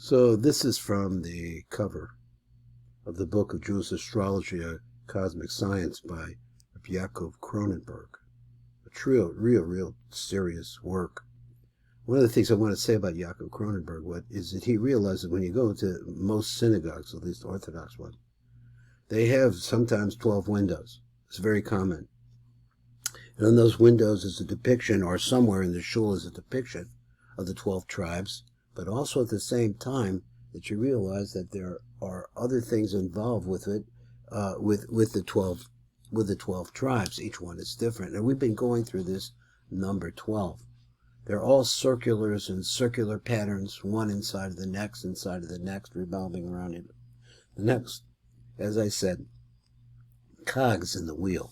So this is from the cover of the book of Jewish Astrology, a Cosmic Science by YAAKOV KRONENBERG. A real serious work. One of the things I want to say about YAAKOV KRONENBERG is that he realized that when you go to most synagogues, at least Orthodox ones, they have sometimes 12 windows. It's very common. And on those windows is a depiction, or somewhere in the shul is a depiction of the 12 tribes, but also at the same time that you realize that there are other things involved with it, with the 12 tribes. Each one is different. And we've been going through this number 12. They're all circulars and circular patterns, one inside of the next, revolving around it. The next, as I said, cogs in the wheel.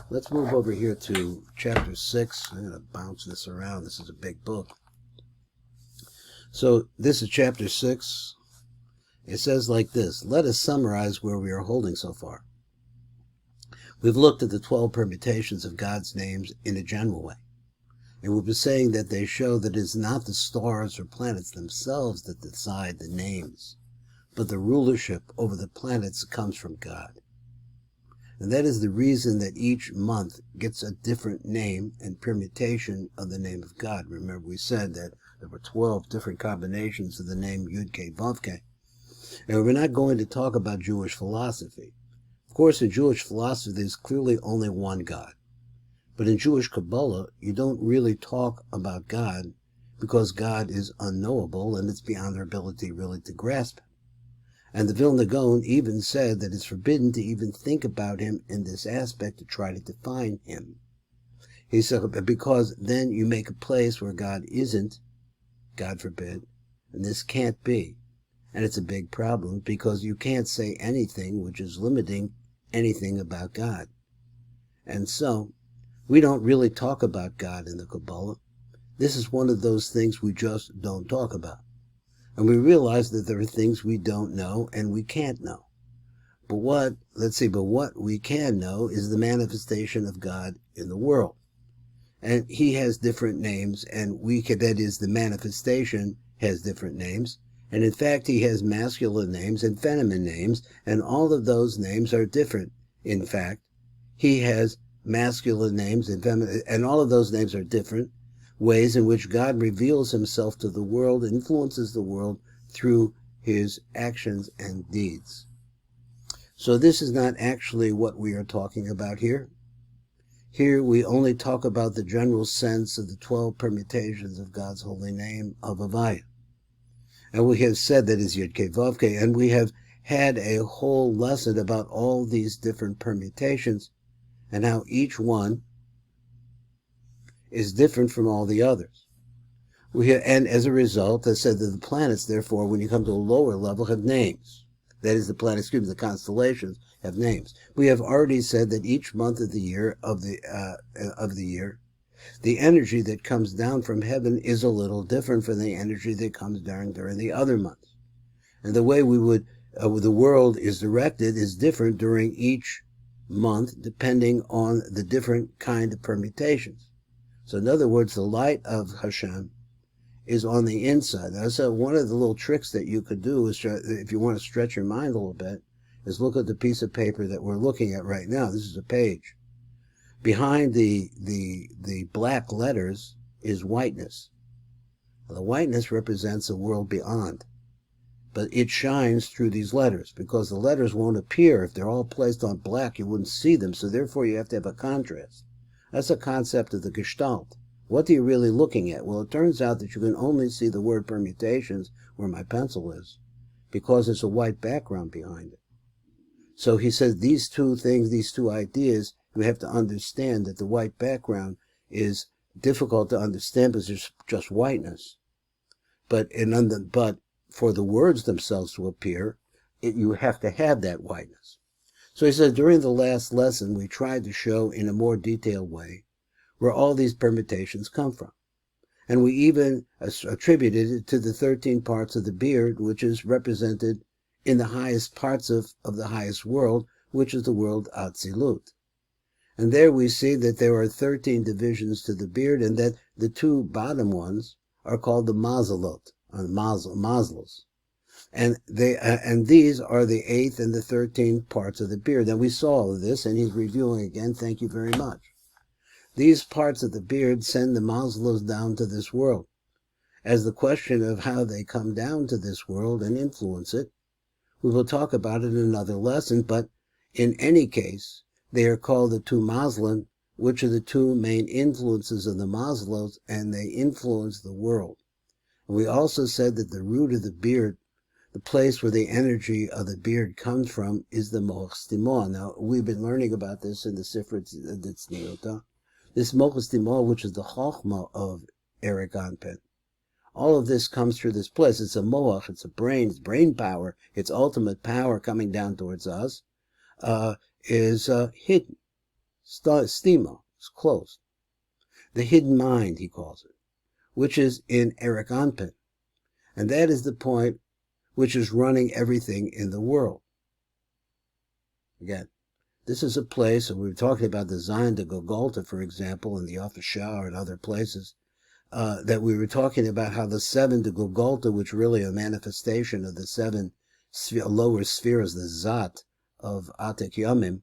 Let's move over here to chapter 6. I'm going to bounce this around. This is a big book. So this is chapter 6. It says like this: let us summarize where we are holding so far. We've looked at the 12 permutations of God's names in a general way. And we've been saying that they show that it is not the stars or planets themselves that decide the names, but the rulership over the planets comes from God. And that is the reason that each month gets a different name and permutation of the name of God. Remember, we said that there were 12 different combinations of the name YAAKOV. And we're not going to talk about Jewish philosophy. Of course, in Jewish philosophy, there's clearly only one God. But in Jewish Kabbalah, you don't really talk about God because God is unknowable and it's beyond our ability really to grasp him. And the Vilna Gaon even said that it's forbidden to even think about him in this aspect, to try to define him. He said, because then you make a place where God isn't, God forbid, and this can't be. And it's a big problem because you can't say anything which is limiting anything about God. And so, we don't really talk about God in the Kabbalah. This is one of those things we just don't talk about. And we realize that there are things we don't know and we can't know. But what we can know is the manifestation of God in the world. And he has different names, and that is, the manifestation has different names. And in fact, he has masculine names and feminine names, and all of those names are different. In fact, he has masculine names and feminine, and all of those names are different ways in which God reveals himself to the world, influences the world through his actions and deeds. So this is not actually what we are talking about here. Here we only talk about the general sense of the 12 permutations of God's holy name of Havaya. And we have said that is YAAKOV, and we have had a whole lesson about all these different permutations and how each one is different from all the others. And as a result, I said that the planets, therefore, when you come to a lower level, have names. That is, the constellations have names. We have already said that each month of the year, the energy that comes down from heaven is a little different from the energy that comes down during the other months. And the way the world is directed is different during each month, depending on the different kind of permutations. So in other words, the light of Hashem is on the inside. Now, so one of the little tricks that you could do is, if you want to stretch your mind a little bit, is look at the piece of paper that we're looking at right now. This is a page. Behind the black letters is whiteness. The whiteness represents a world beyond. But it shines through these letters, because the letters won't appear. If they're all placed on black, you wouldn't see them. So therefore, you have to have a contrast. That's a concept of the Gestalt. What are you really looking at? Well, it turns out that you can only see the word permutations where my pencil is, because there's a white background behind it. So he says these two things, these two ideas, you have to understand that the white background is difficult to understand because there's just whiteness. But for the words themselves to appear, you have to have that whiteness. So he says, during the last lesson, we tried to show in a more detailed way where all these permutations come from. And we even attributed it to the 13 parts of the beard, which is represented in the highest parts of the highest world, which is the world Atzilut. And there we see that there are 13 divisions to the beard, and that the two bottom ones are called the Mazalot, or Mazlos. And these are the 8th and the 13th parts of the beard. Now we saw all of this, and he's reviewing again. Thank you very much. These parts of the beard send the Maslows down to this world. As the question of how they come down to this world and influence it, we will talk about it in another lesson, but in any case, they are called the two Maslin, which are the two main influences of the Maslows, and they influence the world. And we also said that the root of the beard, the place where the energy of the beard comes from, is the Mochas Timor. Now, we've been learning about this in the Sifra Tzniuta. This Mochas Timor, which is the Chochmah of Eric Anpin. All of this comes through this place. It's a moach, it's a brain, it's brain power, its ultimate power coming down towards us, is hidden. Stima, it's closed. The hidden mind, he calls it, which is in Eric Anpin. And that is the point which is running everything in the world. Again, this is a place, and we were talking about the Zion de Golgotha, for example, in the Official and other places, that we were talking about how the 7 de Golgotha, which really a manifestation of the 7 lower spheres, the Zat of Atek Yamim,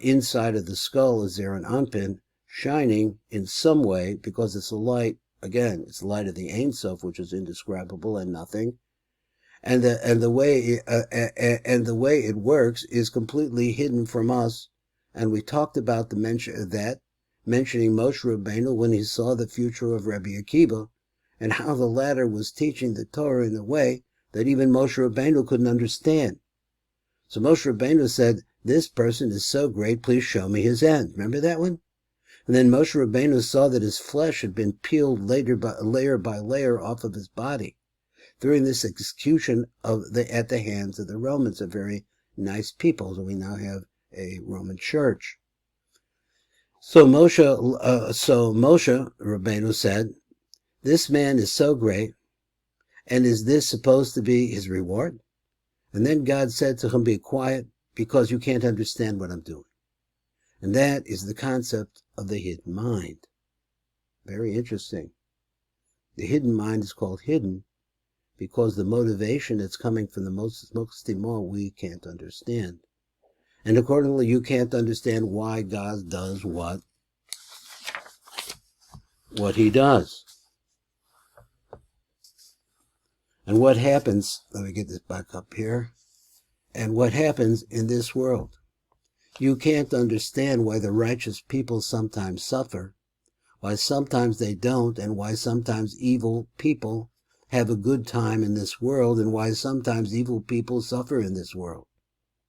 inside of the skull is there an Anpin shining in some way, because it's a light, again, it's the light of the Ein Sof, which is indescribable and nothing. And the way it works is completely hidden from us. And we talked about the mentioning Moshe Rabbeinu when he saw the future of Rabbi Akiva, and how the latter was teaching the Torah in a way that even Moshe Rabbeinu couldn't understand. So Moshe Rabbeinu said, "This person is so great, please show me his end." Remember that one? And then Moshe Rabbeinu saw that his flesh had been peeled layer by layer off of his body during this execution at the hands of the Romans, a very nice people. So we now have a Roman church. So Moshe Rabbeinu said, "This man is so great, and is this supposed to be his reward?" And then God said to him, "Be quiet, because you can't understand what I'm doing." And that is the concept of the hidden mind. Very interesting. The hidden mind is called hidden because the motivation that's coming from the Mochas Timor we can't understand. And accordingly, you can't understand why God does what he does. And what happens, let me get this back up here, and what happens in this world. You can't understand why the righteous people sometimes suffer, why sometimes they don't, and why sometimes evil people have a good time in this world, and why sometimes evil people suffer in this world.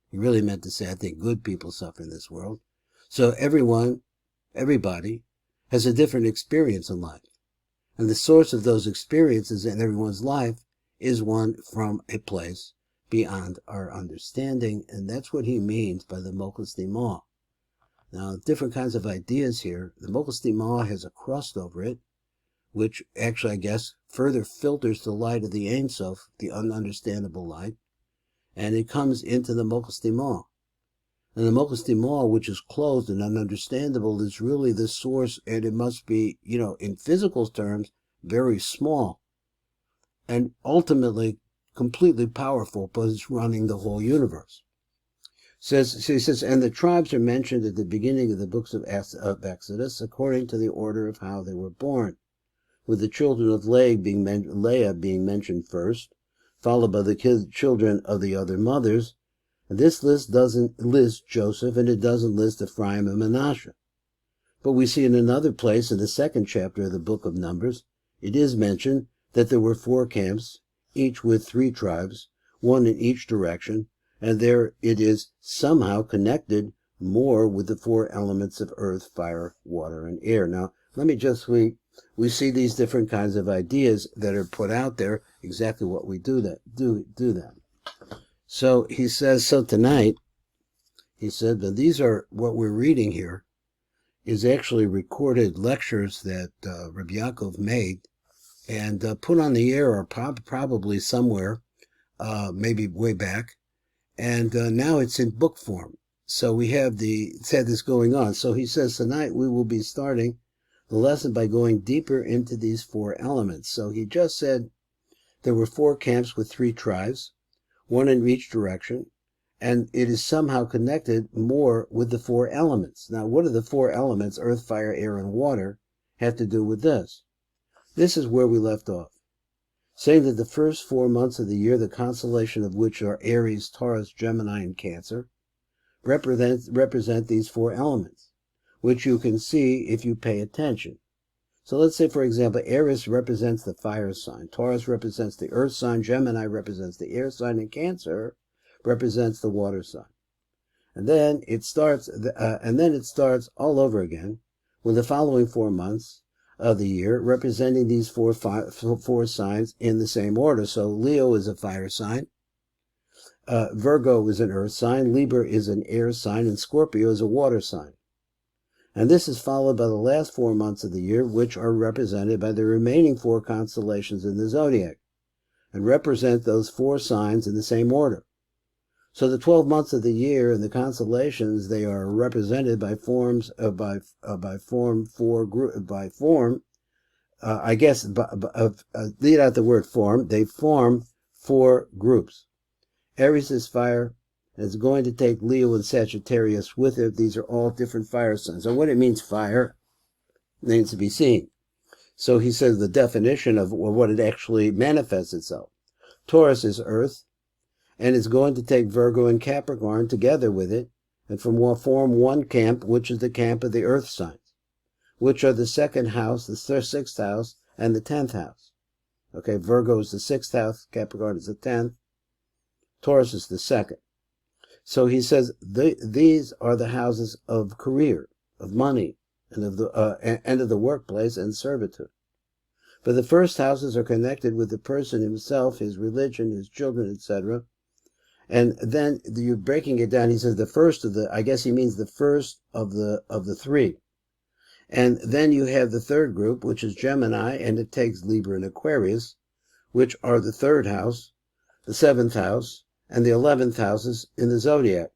He really meant to say, I think good people suffer in this world. So everybody has a different experience in life. And the source of those experiences in everyone's life is one from a place beyond our understanding. And that's what he means by the Mochas Timor. Now, different kinds of ideas here. The Mochas Timor has a crust over it, which actually, I guess, further filters the light of the Ein Sof, the ununderstandable light, and it comes into the Mochas Timor. And the Mochas Timor, which is closed and ununderstandable, is really the source, and it must be, in physical terms, very small, and ultimately completely powerful, because it's running the whole universe. He says, and the tribes are mentioned at the beginning of the books of Exodus, according to the order of how they were born, with the children of Leah being mentioned first, followed by the children of the other mothers. And this list doesn't list Joseph, and it doesn't list Ephraim and Manasseh. But we see in another place, in the 2nd chapter of the book of Numbers, it is mentioned that there were 4 camps, each with 3 tribes, one in each direction, and there it is somehow connected more with the 4 elements of earth, fire, water, and air. Now, let me just, we see these different kinds of ideas that are put out there, exactly what we do that. So he says, so tonight, he said that these are, what we're reading here is actually recorded lectures that Rabbi YAAKOV made and put on the air, or probably somewhere, maybe way back, and now it's in book form. So we have this going on. So he says tonight we will be starting the lesson by going deeper into these 4 elements. So he just said there were 4 camps with 3 tribes, 1 in each direction, and it is somehow connected more with the 4 elements. Now, what do the 4 elements, earth, fire, air, and water, have to do with this? This is where we left off, saying that the first 4 months of the year, the constellation of which are Aries, Taurus, Gemini, and Cancer, represent these 4 elements, which you can see if you pay attention. So let's say, for example, Aries represents the fire sign, Taurus represents the earth sign, Gemini represents the air sign, and Cancer represents the water sign. And then it starts all over again with the following 4 months of the year representing these four signs in the same order. So Leo is a fire sign, Virgo is an earth sign, Libra is an air sign, and Scorpio is a water sign. And this is followed by the last 4 months of the year, which are represented by the remaining 4 constellations in the zodiac, and represent those 4 signs in the same order. So the 12 months of the year in the constellations, they are represented by forms leave out the word form. They form 4 groups. Aries is fire, and it's going to take Leo and Sagittarius with it. These are all different fire signs. And what it means, fire, needs to be seen. So he says the definition of what it actually manifests itself. Taurus is earth, and it's going to take Virgo and Capricorn together with it, and form 1 camp, which is the camp of the earth signs, which are the 2nd house, the 6th house, and the 10th house. Okay, Virgo is the 6th house, Capricorn is the 10th, Taurus is the 2nd. So he says these are the houses of career, of money, and of the workplace and servitude. But the first houses are connected with the person himself, his religion, his children, etc. And then you're breaking it down. He says the first of the, I guess he means the first of the 3. And then you have the 3rd group, which is Gemini, and it takes Libra and Aquarius, which are the 3rd house, the 7th house, and the 11th houses in the zodiac,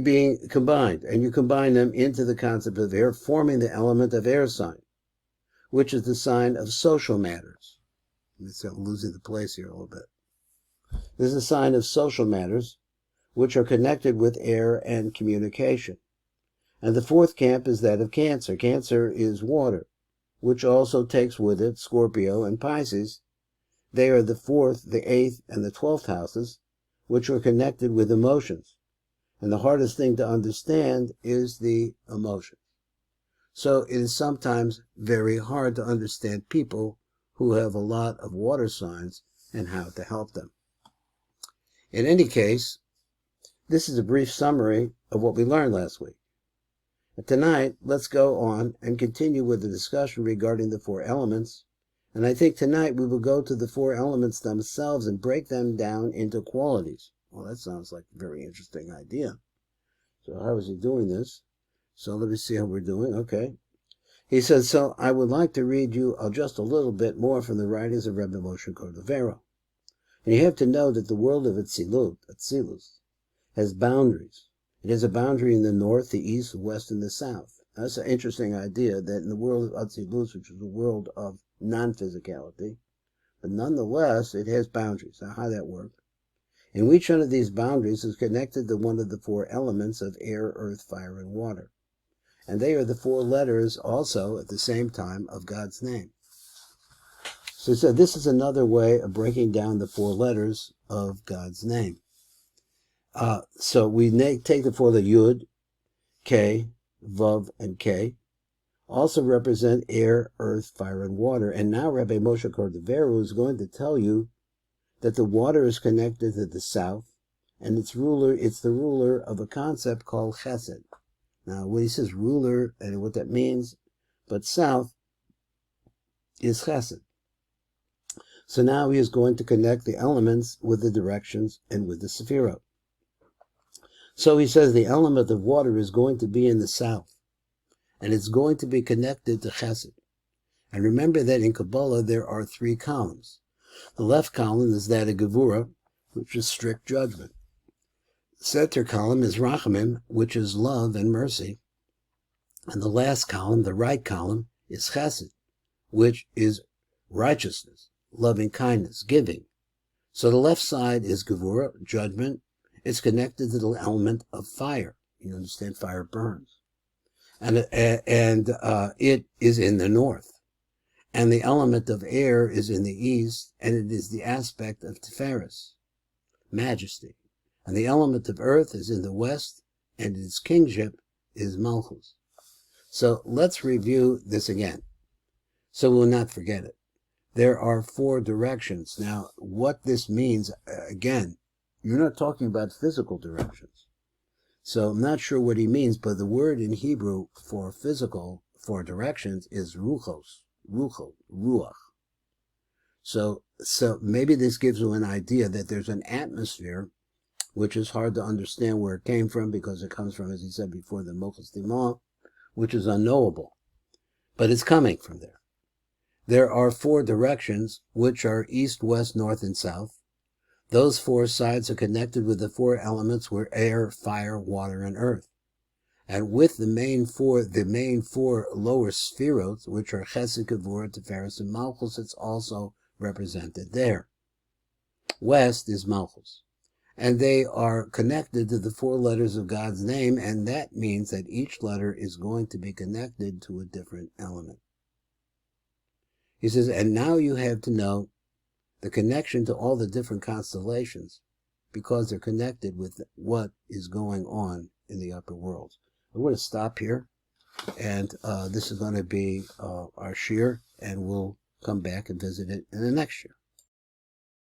being combined. And you combine them into the concept of air, forming the element of air sign, which is the sign of social matters. I'm losing the place here a little bit. This is a sign of social matters, which are connected with air and communication. And the 4th camp is that of Cancer. Cancer is water, which also takes with it Scorpio and Pisces. They are the 4th, the 8th, and the 12th houses, which are connected with emotions. And the hardest thing to understand is the emotions. So it is sometimes very hard to understand people who have a lot of water signs and how to help them. In any case, this is a brief summary of what we learned last week. And tonight, let's go on and continue with the discussion regarding the 4 elements. And I think tonight we will go to the 4 elements themselves and break them down into qualities. Well, that sounds like a very interesting idea. So how is he doing this? So let me see how we're doing. Okay. He says, so I would like to read you just a little bit more from the writings of Rebbe Moshe Cordovero. And you have to know that the world of Atzilus, has boundaries. It has a boundary in the north, the east, the west, and the south. That's an interesting idea, that in the world of Atzilus, which is a world of non-physicality, but nonetheless, it has boundaries. Now, how that works? And each one of these boundaries is connected to one of the 4 elements of air, earth, fire, and water. And they are the 4 letters also at the same time of God's name. So he said this is another way of breaking down the 4 letters of God's name. So we take the 4, the Yud, K, Vav, and K, also represent air, earth, fire, and water. And now Rabbi Moshe Cordovero is going to tell you that the water is connected to the south, and it's the ruler of a concept called Chesed. Now, when he says ruler, and what that means, but south is Chesed. So now he is going to connect the elements with the directions and with the Sephirot. So he says the element of water is going to be in the south, and it's going to be connected to Chesed. And remember that in Kabbalah there are 3 columns. The left column is that of Gevurah, which is strict judgment. The center column is Rachamim, which is love and mercy. And the last column, the right column, is Chesed, which is righteousness. loving kindness, giving. So the left side is Gevurah, judgment. It's connected to the element of fire. You understand, fire burns. And it is in the north. And the element of air is in the east, and it is the aspect of Tiferes, majesty. And the element of earth is in the west, and its kingship is Malchus. So let's review this again, so we'll not forget it. There are 4 directions. Now, what this means, again, you're not talking about physical directions. So I'm not sure what he means, but the word in Hebrew for physical, for directions, is ruchos, ruach. So maybe this gives you an idea that there's an atmosphere, which is hard to understand where it came from, because it comes from, as he said before, the Mochas Timah, which is unknowable. But it's coming from there. There are 4 directions, which are east, west, north, and south. Those 4 sides are connected with the 4 elements were air, fire, water, and earth. And with the main 4 lower spherotes, which are Chesed, Gevurah, Tiferes, and Malchus, it's also represented there. West is Malchus. And they are connected to the 4 letters of God's name, and that means that each letter is going to be connected to a different element. He says, and now you have to know the connection to all the different constellations, because they're connected with what is going on in the upper worlds. I'm going to stop here, and this is going to be our shir, and we'll come back and visit it in the next year.